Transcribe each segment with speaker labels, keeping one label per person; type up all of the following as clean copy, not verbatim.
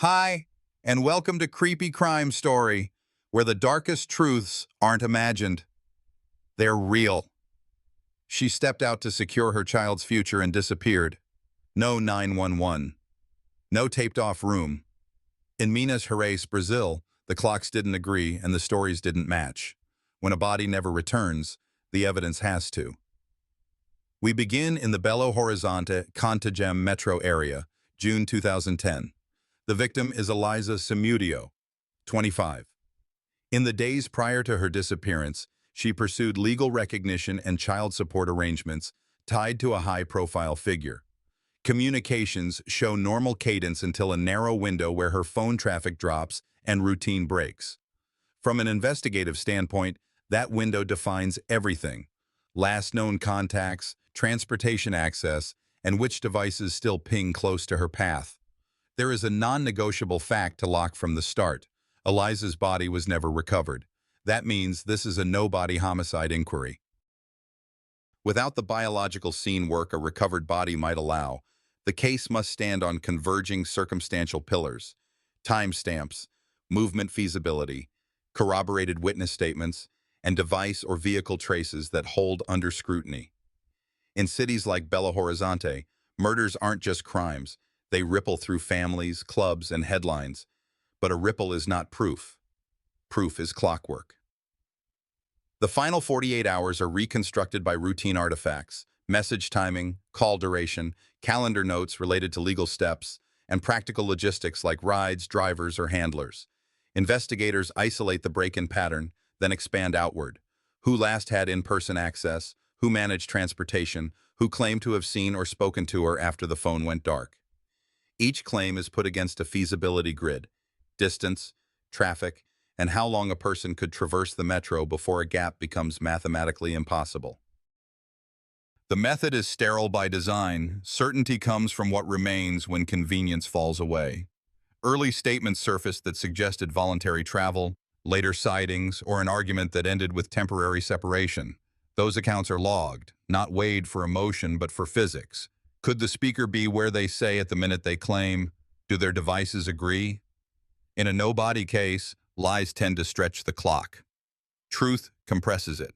Speaker 1: Hi, and welcome to Creepy Crime Story, where the darkest truths aren't imagined. They're real. She stepped out to secure her child's future and disappeared. No 911. No taped-off room. In Minas Gerais, Brazil, the clocks didn't agree and the stories didn't match. When a body never returns, the evidence has to. We begin in the Belo Horizonte, Contagem metro area, June 2010. The victim is Eliza Samudio, 25. In the days prior to her disappearance, she pursued legal recognition and child support arrangements tied to a high-profile figure. Communications show normal cadence until a narrow window where her phone traffic drops and routine breaks. From an investigative standpoint, that window defines everything: last known contacts, transportation access, and which devices still ping close to her path. There is a non-negotiable fact to lock from the start. Eliza's body was never recovered. That means this is a no-body homicide inquiry. Without the biological scene work a recovered body might allow, the case must stand on converging circumstantial pillars: timestamps, movement feasibility, corroborated witness statements, and device or vehicle traces that hold under scrutiny. In cities like Belo Horizonte, murders aren't just crimes. They ripple through families, clubs, and headlines. But a ripple is not proof. Proof is clockwork. The final 48 hours are reconstructed by routine artifacts: message timing, call duration, calendar notes related to legal steps, and practical logistics like rides, drivers, or handlers. Investigators isolate the break-in pattern, then expand outward. Who last had in-person access? Who managed transportation? Who claimed to have seen or spoken to her after the phone went dark? Each claim is put against a feasibility grid: distance, traffic, and how long a person could traverse the metro before a gap becomes mathematically impossible. The method is sterile by design. Certainty comes from what remains when convenience falls away. Early statements surfaced that suggested voluntary travel, later sightings, or an argument that ended with temporary separation. Those accounts are logged, not weighed for emotion but for physics. Could the speaker be where they say at the minute they claim? Do their devices agree? In a no-body case, lies tend to stretch the clock. Truth compresses it.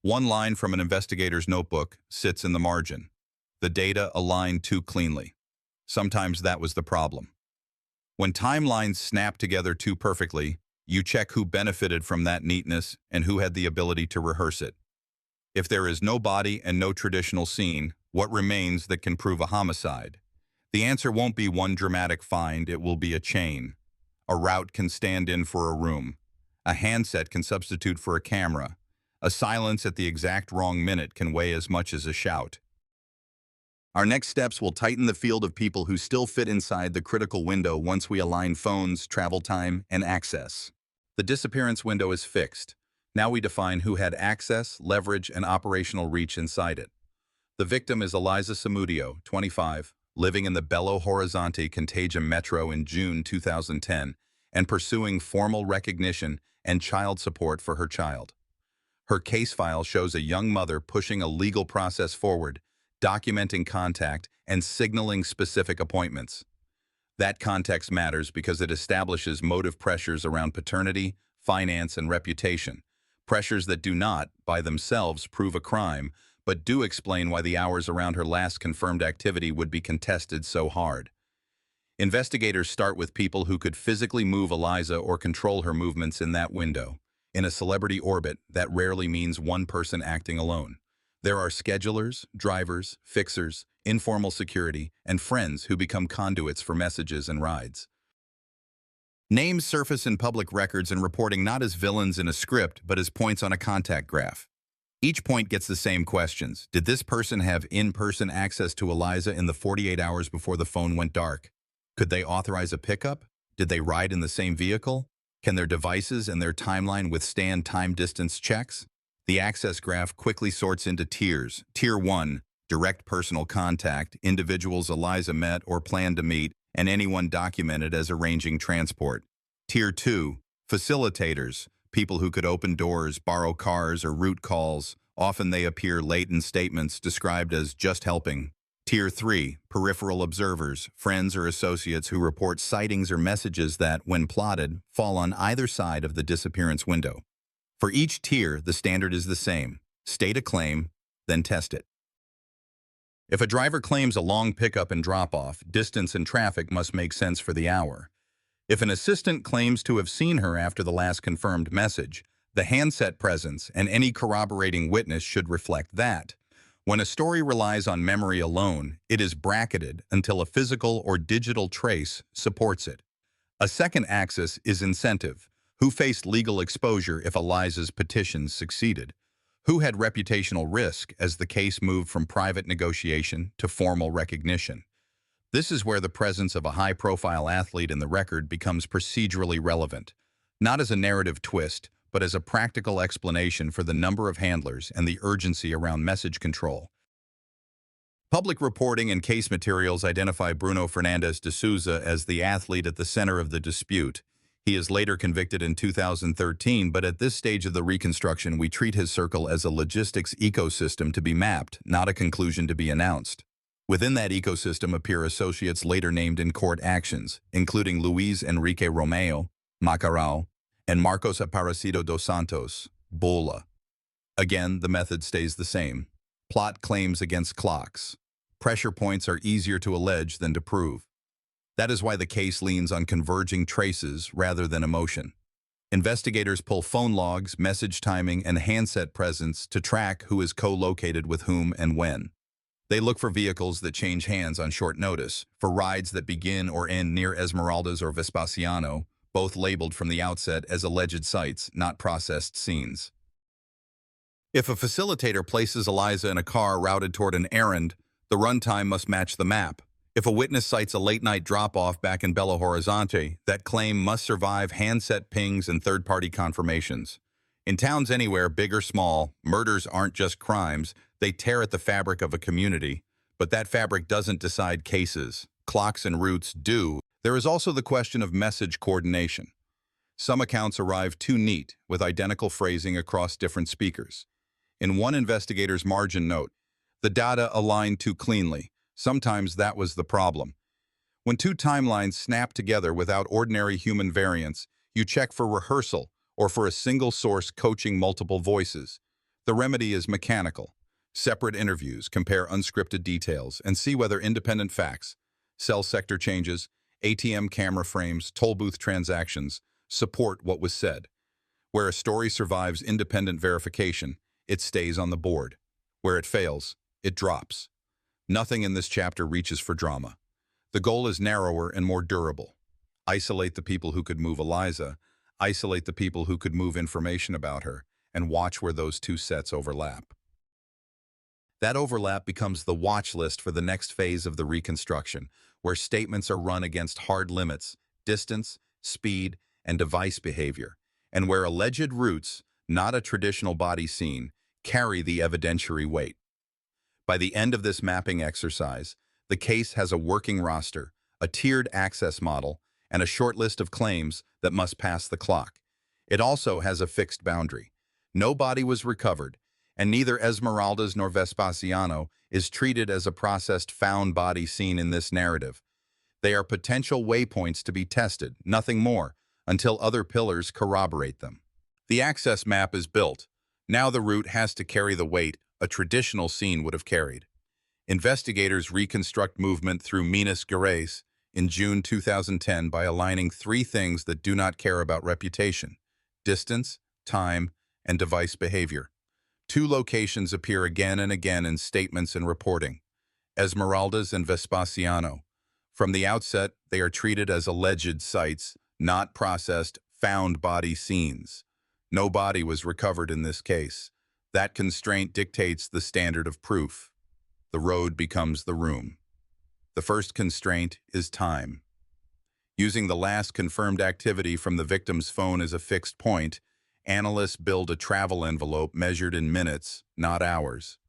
Speaker 1: One line from an investigator's notebook sits in the margin. The data aligned too cleanly. Sometimes that was the problem. When timelines snap together too perfectly, you check who benefited from that neatness and who had the ability to rehearse it. If there is no body and no traditional scene, what remains that can prove a homicide? The answer won't be one dramatic find, it will be a chain. A route can stand in for a room. A handset can substitute for a camera. A silence at the exact wrong minute can weigh as much as a shout. Our next steps will tighten the field of people who still fit inside the critical window once we align phones, travel time, and access. The disappearance window is fixed. Now we define who had access, leverage, and operational reach inside it. The victim is Eliza Samudio, 25, living in the Belo Horizonte Contagem metro in June 2010, and pursuing formal recognition and child support for her child. Her case file shows a young mother pushing a legal process forward, documenting contact and signaling specific appointments. That context matters because it establishes motive pressures around paternity, finance, and reputation. Pressures that do not, by themselves, prove a crime, but do explain why the hours around her last confirmed activity would be contested so hard. Investigators start with people who could physically move Eliza or control her movements in that window. In a celebrity orbit, that rarely means one person acting alone. There are schedulers, drivers, fixers, informal security, and friends who become conduits for messages and rides. Names surface in public records and reporting not as villains in a script, but as points on a contact graph. Each point gets the same questions. Did this person have in-person access to Eliza in the 48 hours before the phone went dark? Could they authorize a pickup? Did they ride in the same vehicle? Can their devices and their timeline withstand time-distance checks? The access graph quickly sorts into tiers. Tier 1, direct personal contact, individuals Eliza met or planned to meet, and anyone documented as arranging transport. Tier 2, facilitators, people who could open doors, borrow cars, or route calls. Often they appear late in statements described as just helping. Tier 3, peripheral observers, friends or associates who report sightings or messages that, when plotted, fall on either side of the disappearance window. For each tier, the standard is the same. State a claim, then test it. If a driver claims a long pickup and drop-off, distance and traffic must make sense for the hour. If an assistant claims to have seen her after the last confirmed message, the handset presence and any corroborating witness should reflect that. When a story relies on memory alone, it is bracketed until a physical or digital trace supports it. A second axis is incentive. Who faced legal exposure if Eliza's petitions succeeded? Who had reputational risk as the case moved from private negotiation to formal recognition? This is where the presence of a high-profile athlete in the record becomes procedurally relevant, not as a narrative twist, but as a practical explanation for the number of handlers and the urgency around message control. Public reporting and case materials identify Bruno Fernandes de Souza as the athlete at the center of the dispute. He is later convicted in 2013, but at this stage of the reconstruction, we treat his circle as a logistics ecosystem to be mapped, not a conclusion to be announced. Within that ecosystem appear associates later named in court actions, including Luis Enrique Romeo, Macarao, and Marcos Aparecido dos Santos, Bola. Again, the method stays the same. Plot claims against clocks. Pressure points are easier to allege than to prove. That is why the case leans on converging traces rather than emotion. Investigators pull phone logs, message timing, and handset presence to track who is co-located with whom and when. They look for vehicles that change hands on short notice, for rides that begin or end near Esmeraldas or Vespasiano, both labeled from the outset as alleged sites, not processed scenes. If a facilitator places Eliza in a car routed toward an errand, the runtime must match the map. If a witness cites a late-night drop-off back in Belo Horizonte, that claim must survive handset pings and third-party confirmations. In towns anywhere, big or small, murders aren't just crimes, they tear at the fabric of a community. But that fabric doesn't decide cases. Clocks and routes do. There is also the question of message coordination. Some accounts arrive too neat, with identical phrasing across different speakers. In one investigator's margin note, the data aligned too cleanly. Sometimes that was the problem. When two timelines snap together without ordinary human variance, you check for rehearsal or for a single source coaching multiple voices. The remedy is mechanical. Separate interviews, compare unscripted details, and see whether independent facts, cell sector changes, ATM camera frames, toll booth transactions, support what was said. Where a story survives independent verification, it stays on the board. Where it fails, it drops. Nothing in this chapter reaches for drama. The goal is narrower and more durable. Isolate the people who could move Eliza, isolate the people who could move information about her, and watch where those two sets overlap. That overlap becomes the watch list for the next phase of the reconstruction, where statements are run against hard limits, distance, speed, and device behavior, and where alleged routes, not a traditional body scene, carry the evidentiary weight. By the end of this mapping exercise, the case has a working roster, a tiered access model, and a short list of claims that must pass the clock. It also has a fixed boundary. No body was recovered, and neither Esmeraldas nor Vespasiano is treated as a processed found body scene in this narrative. They are potential waypoints to be tested, nothing more, until other pillars corroborate them. The access map is built. Now the route has to carry the weight a traditional scene would have carried. Investigators reconstruct movement through Minas Gerais in June 2010 by aligning three things that do not care about reputation: distance, time, and device behavior. Two locations appear again and again in statements and reporting: Esmeraldas and Vespasiano. From the outset, they are treated as alleged sites, not processed, found body scenes. No body was recovered in this case. That constraint dictates the standard of proof. The road becomes the room. The first constraint is time. Using the last confirmed activity from the victim's phone as a fixed point, analysts build a travel envelope measured in minutes, not hours.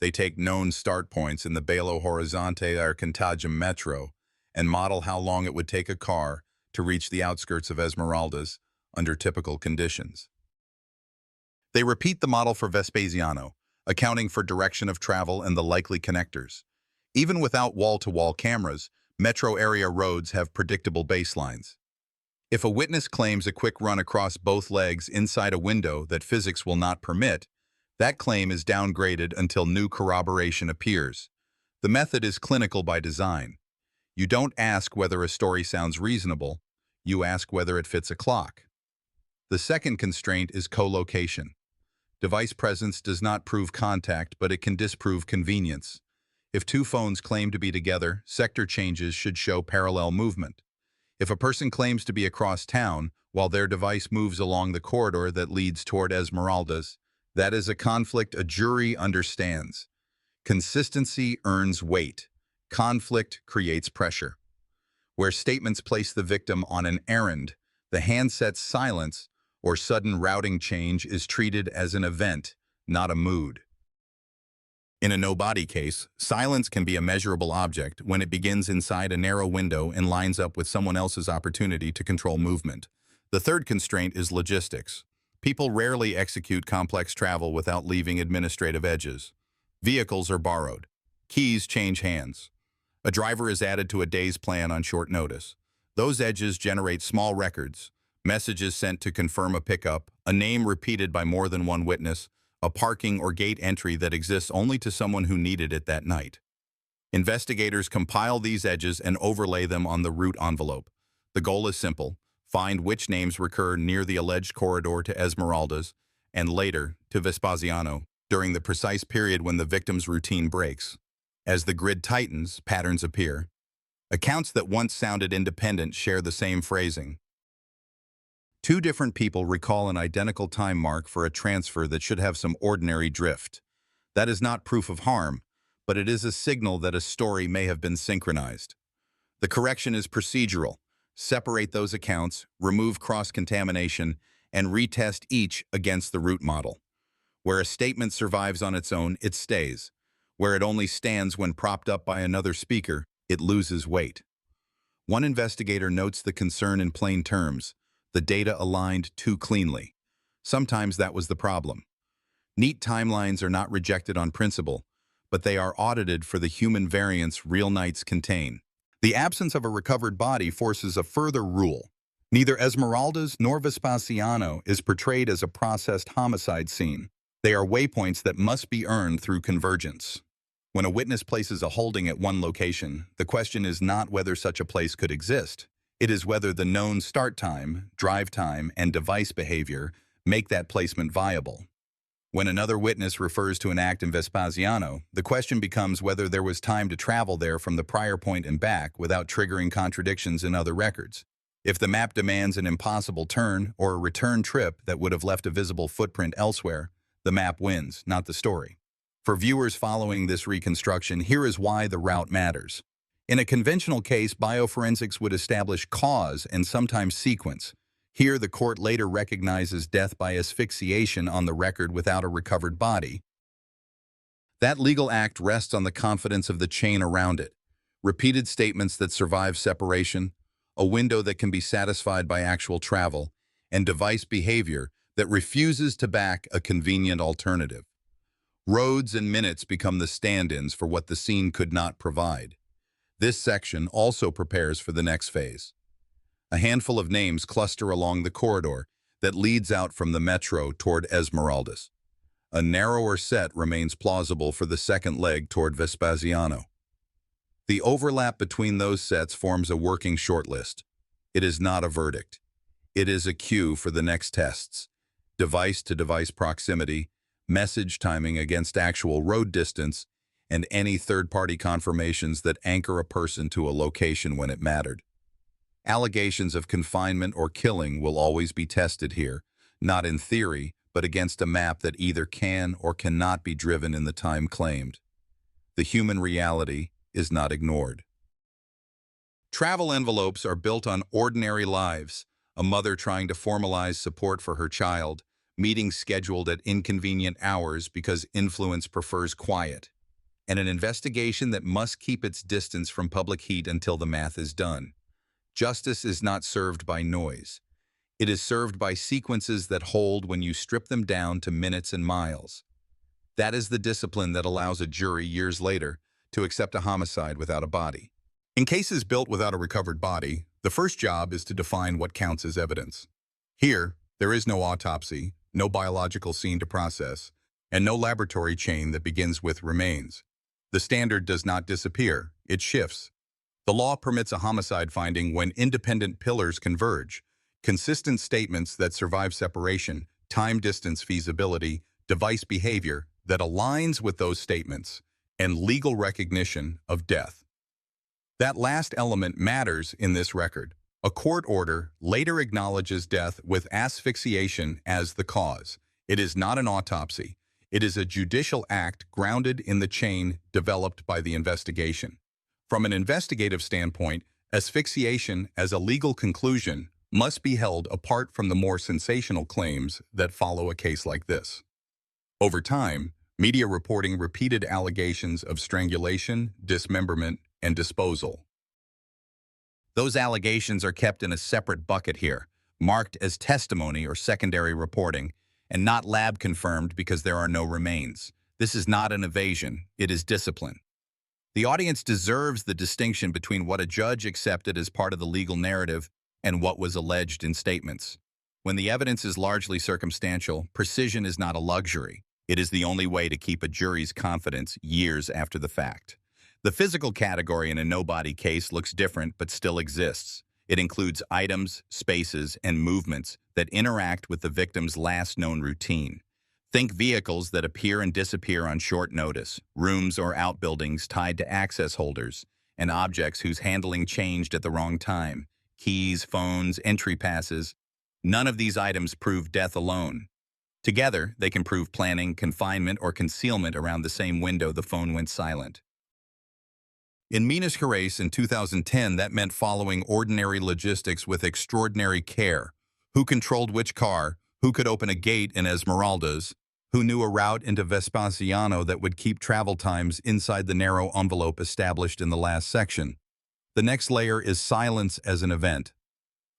Speaker 1: They take known start points in the Belo Horizonte or Contagem metro and model how long it would take a car to reach the outskirts of Esmeraldas under typical conditions. They repeat the model for Vespasiano, accounting for direction of travel and the likely connectors. Even without wall-to-wall cameras, metro area roads have predictable baselines. If a witness claims a quick run across both legs inside a window that physics will not permit, that claim is downgraded until new corroboration appears. The method is clinical by design. You don't ask whether a story sounds reasonable, you ask whether it fits a clock. The second constraint is co-location. Device presence does not prove contact, but it can disprove convenience. If two phones claim to be together, sector changes should show parallel movement. If a person claims to be across town while their device moves along the corridor that leads toward Esmeralda's, that is a conflict a jury understands. Consistency earns weight. Conflict creates pressure. Where statements place the victim on an errand, the handset's silence or sudden routing change is treated as an event, not a mood. In a no-body case, silence can be a measurable object when it begins inside a narrow window and lines up with someone else's opportunity to control movement. The third constraint is logistics. People rarely execute complex travel without leaving administrative edges. Vehicles are borrowed. Keys change hands. A driver is added to a day's plan on short notice. Those edges generate small records, messages sent to confirm a pickup, a name repeated by more than one witness, a parking or gate entry that exists only to someone who needed it that night. Investigators compile these edges and overlay them on the route envelope. The goal is simple: find which names recur near the alleged corridor to Esmeralda's and later to Vespasiano during the precise period when the victim's routine breaks. As the grid tightens, patterns appear. Accounts that once sounded independent share the same phrasing. Two different people recall an identical time mark for a transfer that should have some ordinary drift. That is not proof of harm, but it is a signal that a story may have been synchronized. The correction is procedural. Separate those accounts, remove cross-contamination, and retest each against the root model. Where a statement survives on its own, it stays. Where it only stands when propped up by another speaker, it loses weight. One investigator notes the concern in plain terms: the data aligned too cleanly. Sometimes that was the problem. Neat timelines are not rejected on principle, but they are audited for the human variance real nights contain. The absence of a recovered body forces a further rule. Neither Esmeralda's nor Vespasiano is portrayed as a processed homicide scene. They are waypoints that must be earned through convergence. When a witness places a holding at one location, the question is not whether such a place could exist. It is whether the known start time, drive time, and device behavior make that placement viable. When another witness refers to an act in Vespasiano, the question becomes whether there was time to travel there from the prior point and back without triggering contradictions in other records. If the map demands an impossible turn or a return trip that would have left a visible footprint elsewhere, the map wins, not the story. For viewers following this reconstruction, here is why the route matters. In a conventional case, bioforensics would establish cause and sometimes sequence. Here, the court later recognizes death by asphyxiation on the record without a recovered body. That legal act rests on the confidence of the chain around it. Repeated statements that survive separation, a window that can be satisfied by actual travel, and device behavior that refuses to back a convenient alternative. Roads and minutes become the stand-ins for what the scene could not provide. This section also prepares for the next phase. A handful of names cluster along the corridor that leads out from the metro toward Esmeralda's. A narrower set remains plausible for the second leg toward Vespasiano. The overlap between those sets forms a working shortlist. It is not a verdict. It is a cue for the next tests: device-to-device proximity, message timing against actual road distance, and any third-party confirmations that anchor a person to a location when it mattered. Allegations of confinement or killing will always be tested here, not in theory, but against a map that either can or cannot be driven in the time claimed. The human reality is not ignored. Travel envelopes are built on ordinary lives: a mother trying to formalize support for her child, meetings scheduled at inconvenient hours because influence prefers quiet, and an investigation that must keep its distance from public heat until the math is done. Justice is not served by noise. It is served by sequences that hold when you strip them down to minutes and miles. That is the discipline that allows a jury years later to accept a homicide without a body. In cases built without a recovered body, the first job is to define what counts as evidence. Here, there is no autopsy, no biological scene to process, and no laboratory chain that begins with remains. The standard does not disappear, it shifts. The law permits a homicide finding when independent pillars converge: consistent statements that survive separation, time-distance feasibility, device behavior that aligns with those statements, and legal recognition of death. That last element matters in this record. A court order later acknowledges death with asphyxiation as the cause. It is not an autopsy. It is a judicial act grounded in the chain developed by the investigation. From an investigative standpoint, asphyxiation as a legal conclusion must be held apart from the more sensational claims that follow a case like this. Over time, media reporting repeated allegations of strangulation, dismemberment, and disposal. Those allegations are kept in a separate bucket here, marked as testimony or secondary reporting, and not lab confirmed because there are no remains. This is not an evasion, it is discipline. The audience deserves the distinction between what a judge accepted as part of the legal narrative and what was alleged in statements. When the evidence is largely circumstantial, precision is not a luxury. It is the only way to keep a jury's confidence years after the fact. The physical category in a no-body case looks different but still exists. It includes items, spaces, and movements that interact with the victim's last known routine. Think vehicles that appear and disappear on short notice, rooms or outbuildings tied to access holders, and objects whose handling changed at the wrong time. Keys, phones, entry passes. None of these items prove death alone. Together, they can prove planning, confinement, or concealment around the same window the phone went silent. In Minas Gerais in 2010, that meant following ordinary logistics with extraordinary care. Who controlled which car? Who could open a gate in Esmeraldas? Who knew a route into Vespasiano that would keep travel times inside the narrow envelope established in the last section? The next layer is silence as an event.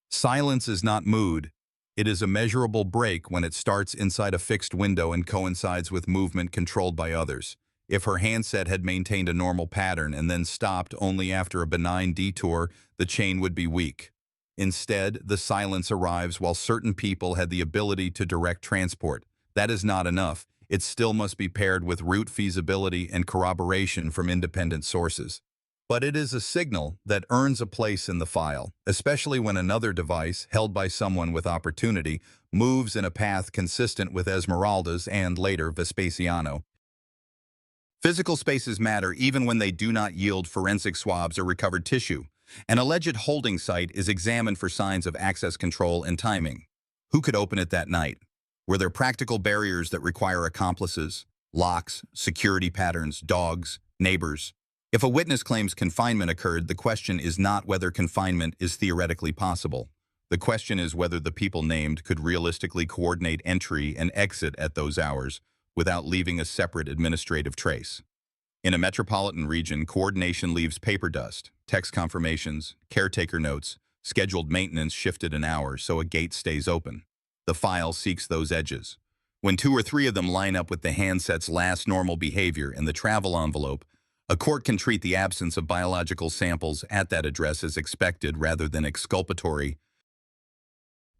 Speaker 1: Silence is not mood. It is a measurable break when it starts inside a fixed window and coincides with movement controlled by others. If her handset had maintained a normal pattern and then stopped only after a benign detour, the chain would be weak. Instead, the silence arrives while certain people had the ability to direct transport. That is not enough. It still must be paired with route feasibility and corroboration from independent sources. But it is a signal that earns a place in the file, especially when another device, held by someone with opportunity, moves in a path consistent with Esmeraldas and, later, Vespasiano. Physical spaces matter even when they do not yield forensic swabs or recovered tissue. An alleged holding site is examined for signs of access control and timing. Who could open it that night? Were there practical barriers that require accomplices? Locks, security patterns, dogs, neighbors? If a witness claims confinement occurred, the question is not whether confinement is theoretically possible. The question is whether the people named could realistically coordinate entry and exit at those hours without leaving a separate administrative trace. In a metropolitan region, coordination leaves paper dust, text confirmations, caretaker notes, scheduled maintenance shifted an hour so a gate stays open. The file seeks those edges. When 2 or 3 of them line up with the handset's last normal behavior in the travel envelope, a court can treat the absence of biological samples at that address as expected rather than exculpatory.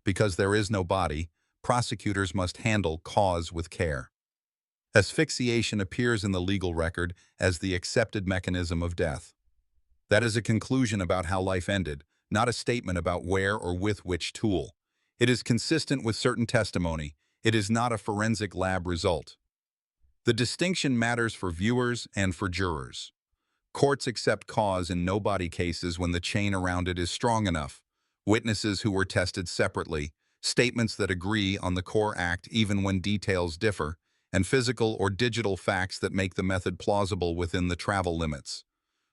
Speaker 1: Because there is no body, prosecutors must handle cause with care. Asphyxiation appears in the legal record as the accepted mechanism of death. That is a conclusion about how life ended, not a statement about where or with which tool. It is consistent with certain testimony. It is not a forensic lab result. The distinction matters for viewers and for jurors. Courts accept cause in no-body cases when the chain around it is strong enough. Witnesses who were tested separately, statements that agree on the core act even when details differ, and physical or digital facts that make the method plausible within the travel limits.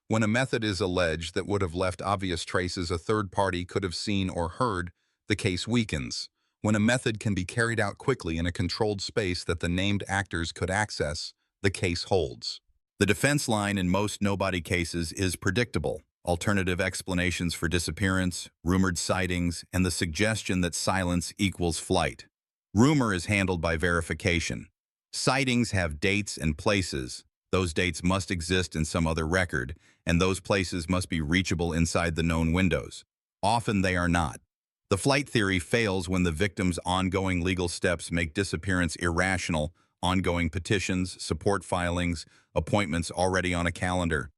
Speaker 1: When a method is alleged that would have left obvious traces a third party could have seen or heard, the case weakens. When a method can be carried out quickly in a controlled space that the named actors could access, the case holds. The defense line in most no-body cases is predictable. Alternative explanations for disappearance, rumored sightings, and the suggestion that silence equals flight. Rumor is handled by verification. Sightings have dates and places. Those dates must exist in some other record, and those places must be reachable inside the known windows. Often they are not. The flight theory fails when the victim's ongoing legal steps make disappearance irrational, ongoing petitions, support filings, appointments already on a calendar.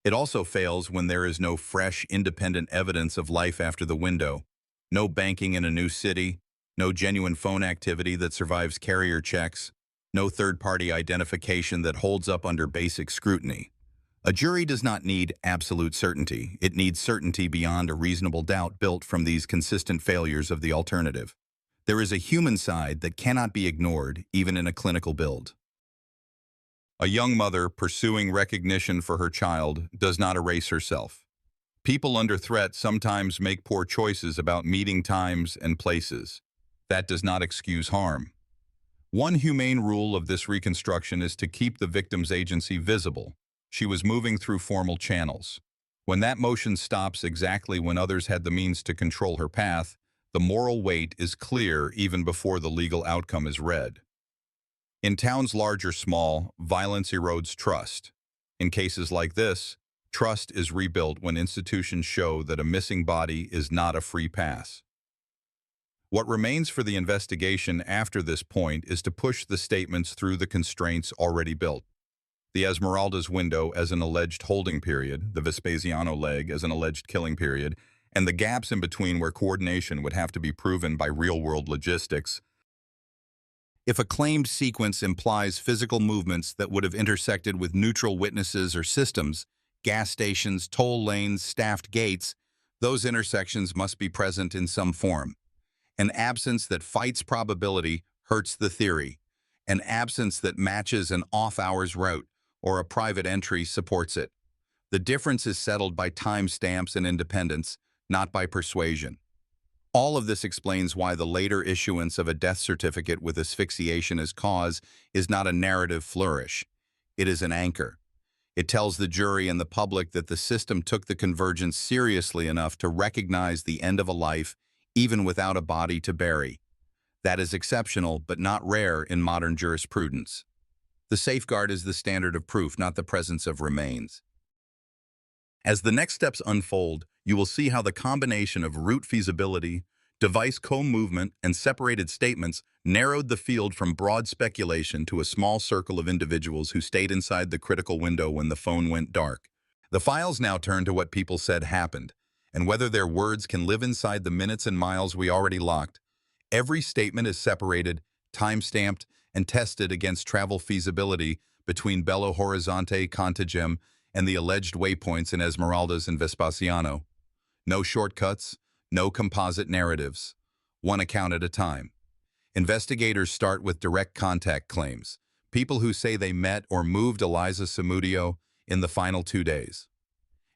Speaker 1: It also fails when there is no fresh, independent evidence of life after the window, no banking in a new city, no genuine phone activity that survives carrier checks, no third-party identification that holds up under basic scrutiny. A jury does not need absolute certainty. It needs certainty beyond a reasonable doubt built from these consistent failures of the alternative. There is a human side that cannot be ignored, even in a clinical build. A young mother pursuing recognition for her child does not erase herself. People under threat sometimes make poor choices about meeting times and places. That does not excuse harm. One humane rule of this reconstruction is to keep the victim's agency visible. She was moving through formal channels. When that motion stops exactly when others had the means to control her path, the moral weight is clear even before the legal outcome is read. In towns large or small, violence erodes trust. In cases like this, trust is rebuilt when institutions show that a missing body is not a free pass. What remains for the investigation after this point is to push the statements through the constraints already built. The Esmeralda's window as an alleged holding period, the Vespasiano leg as an alleged killing period, and the gaps in between where coordination would have to be proven by real-world logistics. If a claimed sequence implies physical movements that would have intersected with neutral witnesses or systems, gas stations, toll lanes, staffed gates, those intersections must be present in some form. An absence that fights probability hurts the theory. An absence that matches an off-hours route or a private entry supports it. The difference is settled by timestamps and independence, not by persuasion. All of this explains why the later issuance of a death certificate with asphyxiation as cause is not a narrative flourish. It is an anchor. It tells the jury and the public that the system took the convergence seriously enough to recognize the end of a life even without a body to bury. That is exceptional, but not rare in modern jurisprudence. The safeguard is the standard of proof, not the presence of remains. As the next steps unfold, you will see how the combination of route feasibility, device co-movement, and separated statements narrowed the field from broad speculation to a small circle of individuals who stayed inside the critical window when the phone went dark. The files now turn to what people said happened, and whether their words can live inside the minutes and miles we already locked. Every statement is separated, time-stamped, and tested against travel feasibility between Belo Horizonte, Contagem, and the alleged waypoints in Esmeraldas and Vespasiano. No shortcuts, no composite narratives. One account at a time. Investigators start with direct contact claims, people who say they met or moved Eliza Samudio in the final 2 days.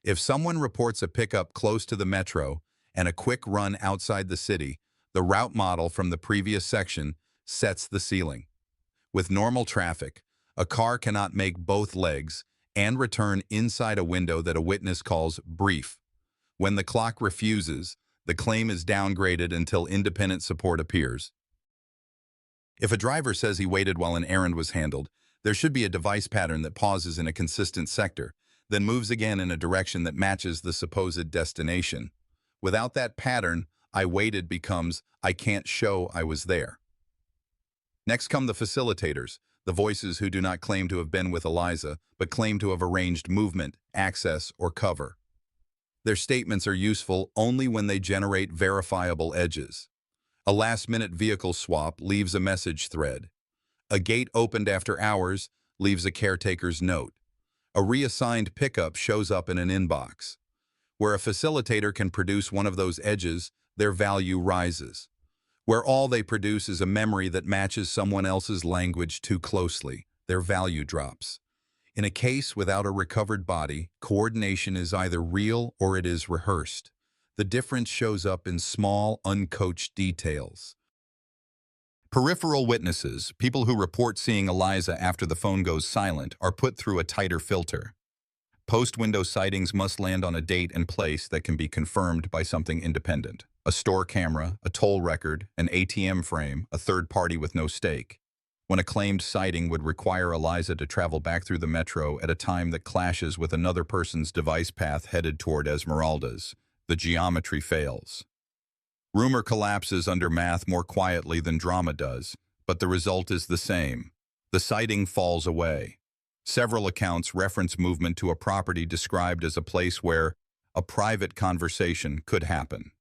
Speaker 1: If someone reports a pickup close to the metro and a quick run outside the city, the route model from the previous section sets the ceiling. With normal traffic, a car cannot make both legs and return inside a window that a witness calls brief. When the clock refuses, the claim is downgraded until independent support appears. If a driver says he waited while an errand was handled, there should be a device pattern that pauses in a consistent sector, then moves again in a direction that matches the supposed destination. Without that pattern, I waited becomes I can't show I was there. Next come the facilitators, the voices who do not claim to have been with Eliza, but claim to have arranged movement, access, or cover. Their statements are useful only when they generate verifiable edges. A last-minute vehicle swap leaves a message thread. A gate opened after hours leaves a caretaker's note. A reassigned pickup shows up in an inbox. Where a facilitator can produce one of those edges, their value rises. Where all they produce is a memory that matches someone else's language too closely, their value drops. In a case without a recovered body, coordination is either real or it is rehearsed. The difference shows up in small, uncoached details. Peripheral witnesses, people who report seeing Eliza after the phone goes silent, are put through a tighter filter. Post-window sightings must land on a date and place that can be confirmed by something independent. A store camera, a toll record, an ATM frame, a third party with no stake. when a claimed sighting would require Eliza to travel back through the metro at a time that clashes with another person's device path headed toward Esmeralda's. The geometry fails. Rumor collapses under math more quietly than drama does, but the result is the same. The sighting falls away. Several accounts reference movement to a property described as a place where a private conversation could happen.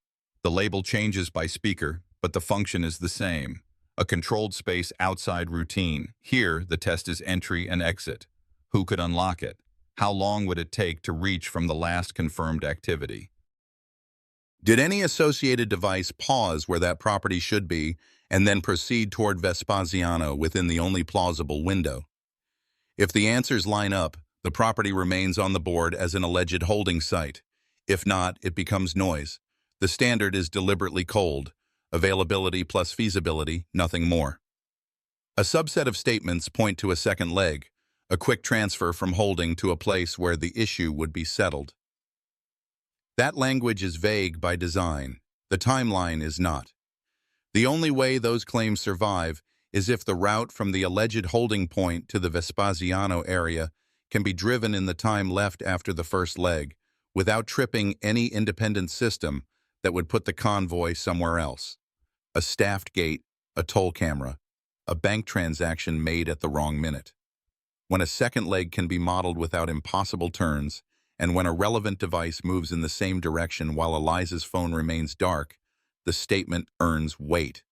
Speaker 1: The label changes by speaker, but the function is the same. A controlled space outside routine. Here, the test is entry and exit. Who could unlock it? How long would it take to reach from the last confirmed activity? Did any associated device pause where that property should be and then proceed toward Vespasiano within the only plausible window? If the answers line up, the property remains on the board as an alleged holding site. If not, it becomes noise. The standard is deliberately cold. Availability plus feasibility, nothing more. A subset of statements point to a second leg, a quick transfer from holding to a place where the issue would be settled. That language is vague by design. The timeline is not. The only way those claims survive is if the route from the alleged holding point to the Vespasiano area can be driven in the time left after the first leg, without tripping any independent system that would put the convoy somewhere else. A staffed gate, a toll camera, a bank transaction made at the wrong minute. When a second leg can be modeled without impossible turns, and when a relevant device moves in the same direction while Eliza's phone remains dark, the statement earns weight.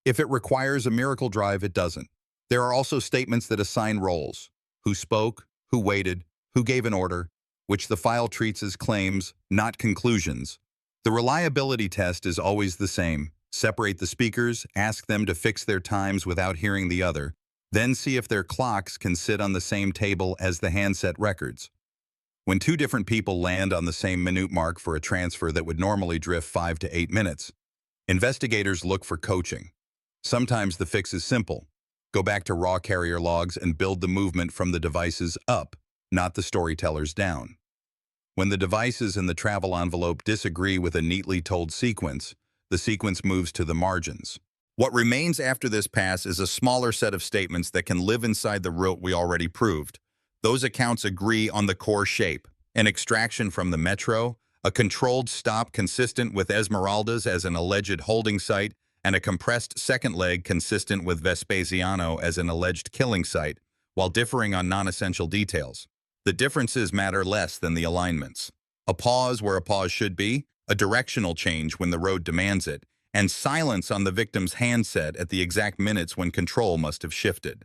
Speaker 1: If it requires a miracle drive, it doesn't. There are also statements that assign roles: who spoke, who waited, who gave an order, which the file treats as claims, not conclusions. The reliability test is always the same. Separate the speakers, ask them to fix their times without hearing the other, then see if their clocks can sit on the same table as the handset records. When two different people land on the same minute mark for a transfer that would normally drift 5 to 8 minutes, investigators look for coaching. Sometimes the fix is simple. Go back to raw carrier logs and build the movement from the devices up, not the storytellers down. When the devices in the travel envelope disagree with a neatly told sequence, the sequence moves to the margins. What remains after this pass is a smaller set of statements that can live inside the route we already proved. Those accounts agree on the core shape: an extraction from the metro, a controlled stop consistent with Esmeralda's as an alleged holding site, and a compressed second leg consistent with Vespasiano as an alleged killing site, while differing on non-essential details. The differences matter less than the alignments. A pause where a pause should be, a directional change when the road demands it, and silence on the victim's handset at the exact minutes when control must have shifted.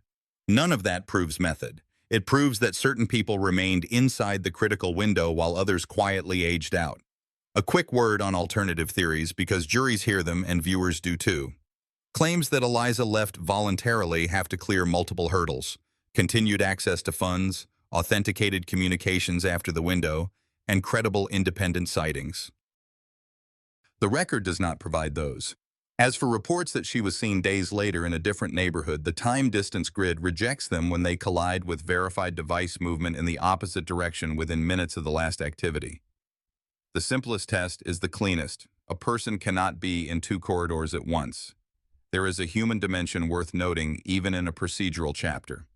Speaker 1: None of that proves method. It proves that certain people remained inside the critical window while others quietly aged out. A quick word on alternative theories, because juries hear them and viewers do too. Claims that Eliza left voluntarily have to clear multiple hurdles: continued access to funds, authenticated communications after the window, and credible independent sightings. The record does not provide those. As for reports that she was seen days later in a different neighborhood, the time-distance grid rejects them when they collide with verified device movement in the opposite direction within minutes of the last activity. The simplest test is the cleanest. A person cannot be in two corridors at once. There is a human dimension worth noting even in a procedural chapter.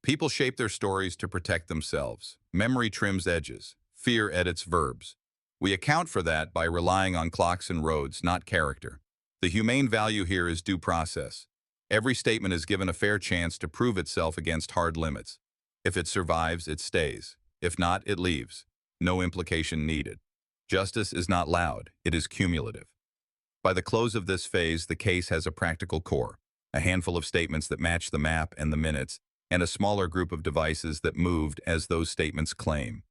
Speaker 1: People shape their stories to protect themselves. Memory trims edges. Fear edits verbs. We account for that by relying on clocks and roads, not character. The humane value here is due process. Every statement is given a fair chance to prove itself against hard limits. If it survives, it stays. If not, it leaves. No implication needed. Justice is not loud, it is cumulative. By the close of this phase, the case has a practical core: a handful of statements that match the map and the minutes, and a smaller group of devices that moved as those statements claim.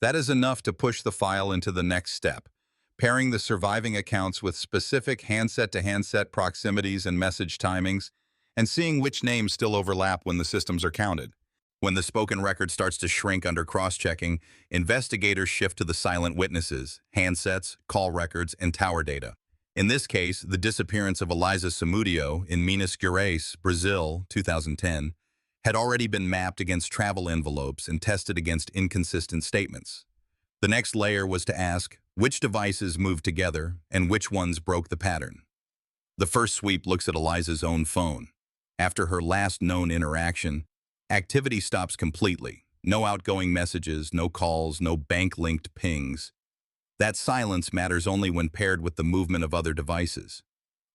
Speaker 1: That is enough to push the file into the next step: pairing the surviving accounts with specific handset-to-handset proximities and message timings, and seeing which names still overlap when the systems are counted. When the spoken record starts to shrink under cross-checking, investigators shift to the silent witnesses, handsets, call records, and tower data. In this case, the disappearance of Eliza Samudio in Minas Gerais, Brazil, 2010, had already been mapped against travel envelopes and tested against inconsistent statements. The next layer was to ask which devices moved together and which ones broke the pattern. The first sweep looks at Eliza's own phone. After her last known interaction, activity stops completely. No outgoing messages, no calls, no bank-linked pings. That silence matters only when paired with the movement of other devices.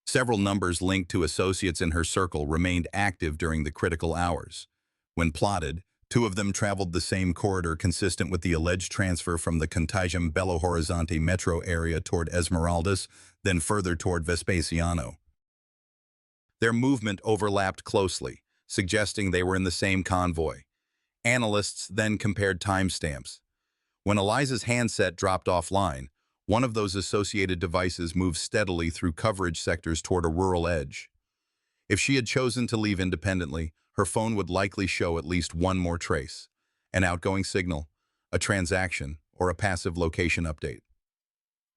Speaker 1: Several numbers linked to associates in her circle remained active during the critical hours. When plotted, two of them traveled the same corridor consistent with the alleged transfer from the Contagium Belo Horizonte metro area toward Esmeraldas, then further toward Vespasiano. Their movement overlapped closely, suggesting they were in the same convoy. Analysts then compared timestamps. When Eliza's handset dropped offline, one of those associated devices moved steadily through coverage sectors toward a rural edge. If she had chosen to leave independently, her phone would likely show at least one more trace: an outgoing signal, a transaction, or a passive location update.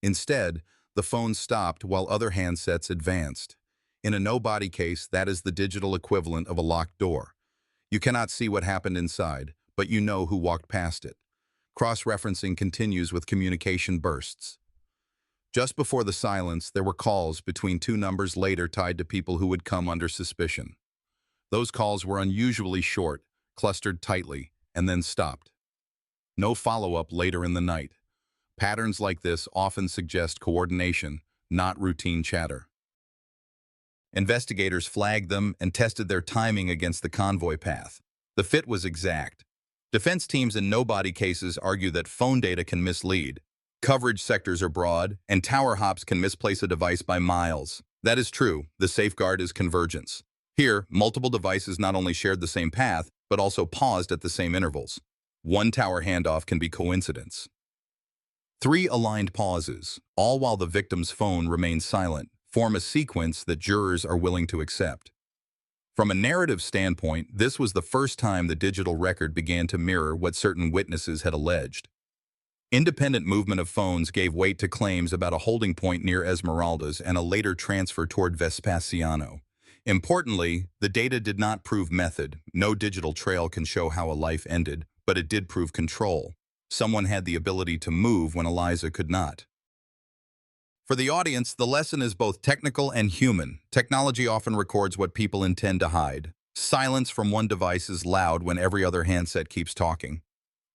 Speaker 1: Instead, the phone stopped while other handsets advanced. In a no-body case, that is the digital equivalent of a locked door. You cannot see what happened inside, but you know who walked past it. Cross-referencing continues with communication bursts. Just before the silence, there were calls between two numbers later tied to people who would come under suspicion. Those calls were unusually short, clustered tightly, and then stopped. No follow-up later in the night. Patterns like this often suggest coordination, not routine chatter. Investigators flagged them and tested their timing against the convoy path. The fit was exact. Defense teams in no-body cases argue that phone data can mislead. Coverage sectors are broad, and tower hops can misplace a device by miles. That is true. The safeguard is convergence. Here, multiple devices not only shared the same path, but also paused at the same intervals. One tower handoff can be coincidence. 3 aligned pauses, all while the victim's phone remains silent, form a sequence that jurors are willing to accept. From a narrative standpoint, this was the first time the digital record began to mirror what certain witnesses had alleged. Independent movement of phones gave weight to claims about a holding point near Esmeraldas and a later transfer toward Vespasiano. Importantly, the data did not prove method. No digital trail can show how a life ended, but it did prove control. Someone had the ability to move when Eliza could not. For the audience, the lesson is both technical and human. Technology often records what people intend to hide. Silence from one device is loud when every other handset keeps talking.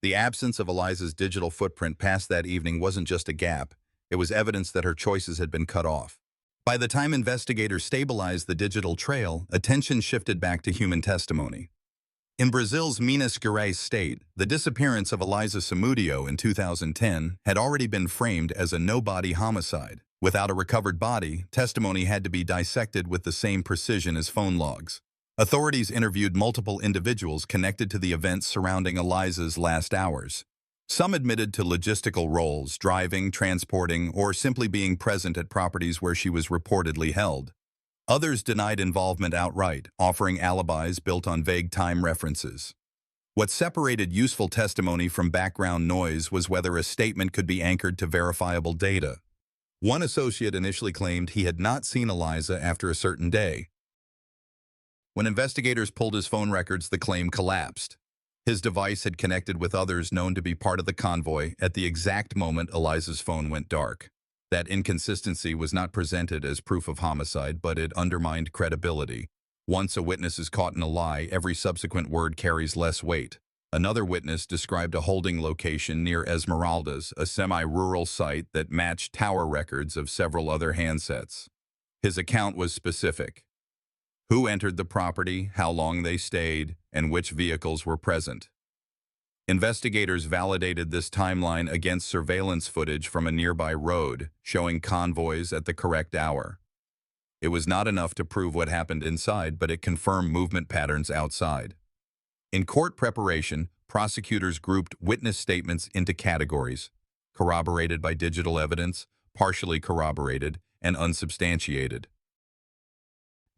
Speaker 1: The absence of Eliza's digital footprint past that evening wasn't just a gap. It was evidence that her choices had been cut off. By the time investigators stabilized the digital trail, attention shifted back to human testimony. In Brazil's Minas Gerais state, the disappearance of Eliza Samudio in 2010 had already been framed as a no-body homicide. Without a recovered body, testimony had to be dissected with the same precision as phone logs. Authorities interviewed multiple individuals connected to the events surrounding Eliza's last hours. Some admitted to logistical roles, driving, transporting, or simply being present at properties where she was reportedly held. Others denied involvement outright, offering alibis built on vague time references. What separated useful testimony from background noise was whether a statement could be anchored to verifiable data. One associate initially claimed he had not seen Eliza after a certain day. When investigators pulled his phone records, the claim collapsed. His device had connected with others known to be part of the convoy at the exact moment Eliza's phone went dark. That inconsistency was not presented as proof of homicide, but it undermined credibility. Once a witness is caught in a lie, every subsequent word carries less weight. Another witness described a holding location near Esmeraldas, a semi-rural site that matched tower records of several other handsets. His account was specific: who entered the property, how long they stayed, and which vehicles were present. Investigators validated this timeline against surveillance footage from a nearby road, showing convoys at the correct hour. It was not enough to prove what happened inside, but it confirmed movement patterns outside. In court preparation, prosecutors grouped witness statements into categories: corroborated by digital evidence, partially corroborated, and unsubstantiated.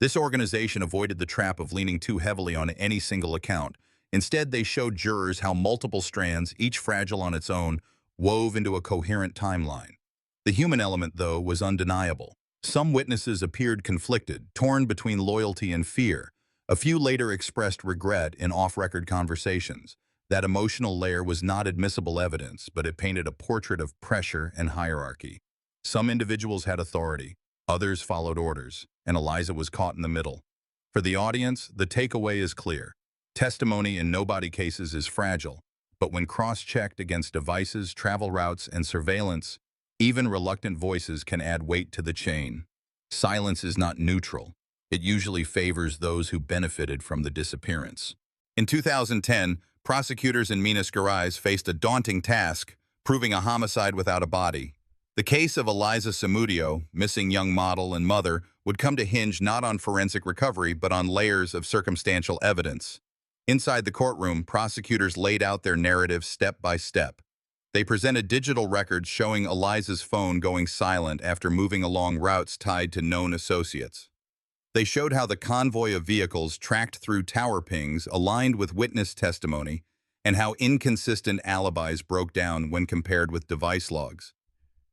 Speaker 1: This organization avoided the trap of leaning too heavily on any single account. Instead, they showed jurors how multiple strands, each fragile on its own, wove into a coherent timeline. The human element, though, was undeniable. Some witnesses appeared conflicted, torn between loyalty and fear. A few later expressed regret in off-record conversations. That emotional layer was not admissible evidence, but it painted a portrait of pressure and hierarchy. Some individuals had authority. Others followed orders, and Eliza was caught in the middle. For the audience, the takeaway is clear. Testimony in nobody cases is fragile, but when cross-checked against devices, travel routes, and surveillance, even reluctant voices can add weight to the chain. Silence is not neutral. It usually favors those who benefited from the disappearance. In 2010, prosecutors in Minas Gerais faced a daunting task, proving a homicide without a body. The case of Eliza Samudio, missing young model and mother, would come to hinge not on forensic recovery but on layers of circumstantial evidence. Inside the courtroom, prosecutors laid out their narrative step by step. They presented digital records showing Eliza's phone going silent after moving along routes tied to known associates. They showed how the convoy of vehicles tracked through tower pings aligned with witness testimony and how inconsistent alibis broke down when compared with device logs.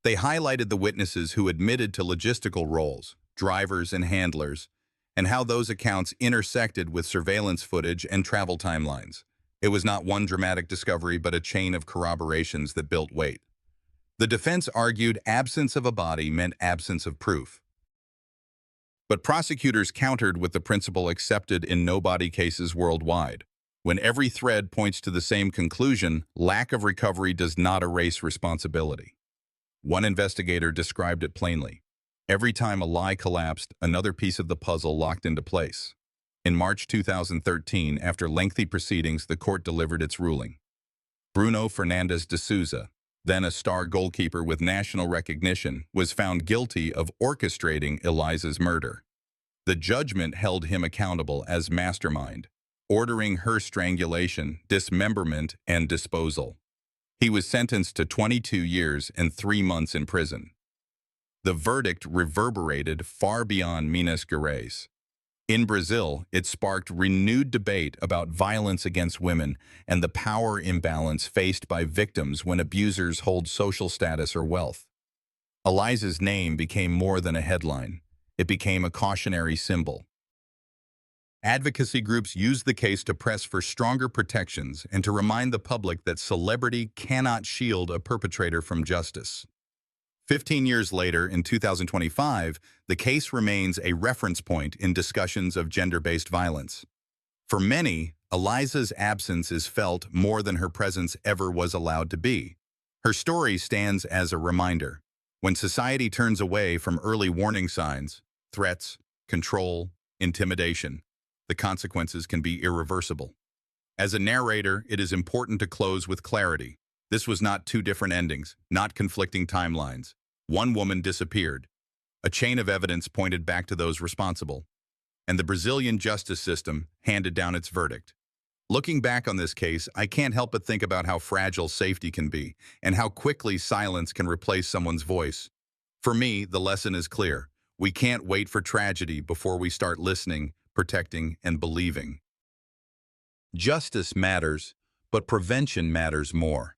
Speaker 1: They highlighted the witnesses who admitted to logistical roles, drivers and handlers, and how those accounts intersected with surveillance footage and travel timelines. It was not one dramatic discovery but a chain of corroborations that built weight. The defense argued absence of a body meant absence of proof. But prosecutors countered with the principle accepted in no-body cases worldwide. When every thread points to the same conclusion, lack of recovery does not erase responsibility. One investigator described it plainly. Every time a lie collapsed, another piece of the puzzle locked into place. In March 2013, after lengthy proceedings, the court delivered its ruling. Bruno Fernandes de Souza, then a star goalkeeper with national recognition, was found guilty of orchestrating Eliza's murder. The judgment held him accountable as mastermind, ordering her strangulation, dismemberment, and disposal. He was sentenced to 22 years and 3 months in prison. The verdict reverberated far beyond Minas Gerais. In Brazil, it sparked renewed debate about violence against women and the power imbalance faced by victims when abusers hold social status or wealth. Eliza's name became more than a headline. It became a cautionary symbol. Advocacy groups used the case to press for stronger protections and to remind the public that celebrity cannot shield a perpetrator from justice. 15 years later, in 2025, the case remains a reference point in discussions of gender-based violence. For many, Eliza's absence is felt more than her presence ever was allowed to be. Her story stands as a reminder. When society turns away from early warning signs, threats, control, intimidation, the consequences can be irreversible. As a narrator, it is important to close with clarity. This was not two different endings, not conflicting timelines. One woman disappeared. A chain of evidence pointed back to those responsible. And the Brazilian justice system handed down its verdict. Looking back on this case, I can't help but think about how fragile safety can be and how quickly silence can replace someone's voice. For me, the lesson is clear. We can't wait for tragedy before we start listening, protecting, and believing. Justice matters, but prevention matters more.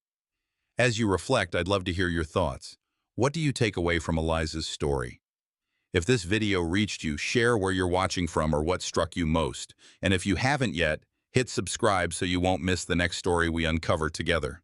Speaker 1: As you reflect, I'd love to hear your thoughts. What do you take away from Eliza's story? If this video reached you, share where you're watching from or what struck you most. And if you haven't yet, hit subscribe so you won't miss the next story we uncover together.